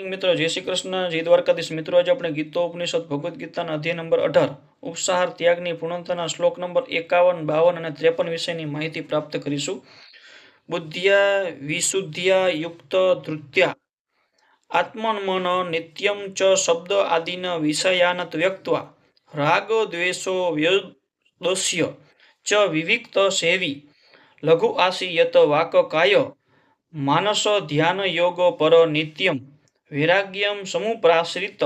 મિત્રો જય શ્રી કૃષ્ણ, જય દ્વારકાધીશ। મિત્રો આજે આપણે ગીતોપનિષદ ભગવદ્ ગીતાના અધ્યાય નંબર 18 ઉપસાહાર ત્યાગની પૂર્ણતાના શ્લોક નંબર 51, 52 અને 53 વિષયની માહિતી પ્રાપ્ત કરીશું। બુદ્ધિયા વિશુદ્ધિયા યુક્ત ધૃત્યા આત્મન નિત્યમ ચ શબ્દ આદિન વિષયાનત વ્યક્ત્વા રાગ દ્વેષો વ્યદસ્ય ચ વિવિક્ત સેવી લઘુ આસી યત વાક કાય માનસ ધ્યાન યોગ પર નિત્યમ વૈરાગ્યમ સમુપ્રાશ્રિત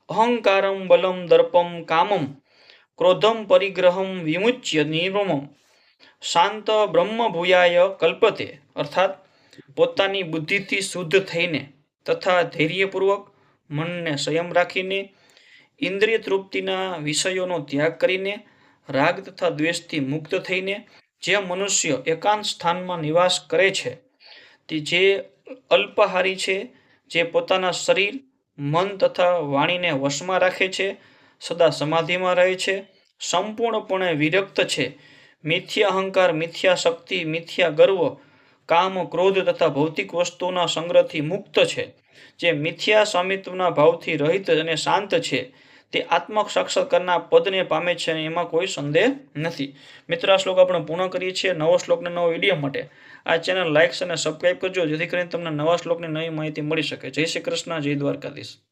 અહંકારમ બલમ દર્પમ કામમ ક્રોધમ પરિગ્રહમ વિમુચ્ય નિર્મમ શાંત બ્રહ્મ ભૂયાય કલ્પતે। અર્થાત પોતાની બુદ્ધિથી શુદ્ધ થઈને તથા ધૈર્યપૂર્વક મનને સંયમ રાખીને ઇન્દ્રિય તૃપ્તિના વિષયોનો ત્યાગ કરીને રાગ તથા દ્વેષથી મુક્ત થઈને જે મનુષ્ય એકાંત સ્થાનમાં નિવાસ કરે છે તે જે અલ્પાહારી છે, જે પોતાના શરીર મન તથા વાણીને વશમાં રાખે છે, સદા સમાધિમાં રહે છે, સંપૂર્ણપણે વિરક્ત છે, મિથ્યા અહંકાર, મિથ્યા શક્તિ, મિથ્યા ગર્વ, કામ, ક્રોધ તથા ભૌતિક વસ્તુઓના સંગ્રહથી મુક્ત છે, જે મિથ્યા સ્વામિત્વના ભાવથી રહિત અને શાંત છે, તે આત્મ સાક્ષાત્કારના પદને પામે છે અને એમાં કોઈ સંદેહ નથી। મિત્રો આ શ્લોક આપણે પૂર્ણ કરીએ છીએ। નવો શ્લોકને નવો વિડીયો માટે આ ચેનલ લાઇક અને સબસ્ક્રાઇબ કરજો, જેથી કરીને તમને નવા શ્લોકની નવી માહિતી મળી શકે। જય શ્રી કૃષ્ણ, જય દ્વારકાધીશ।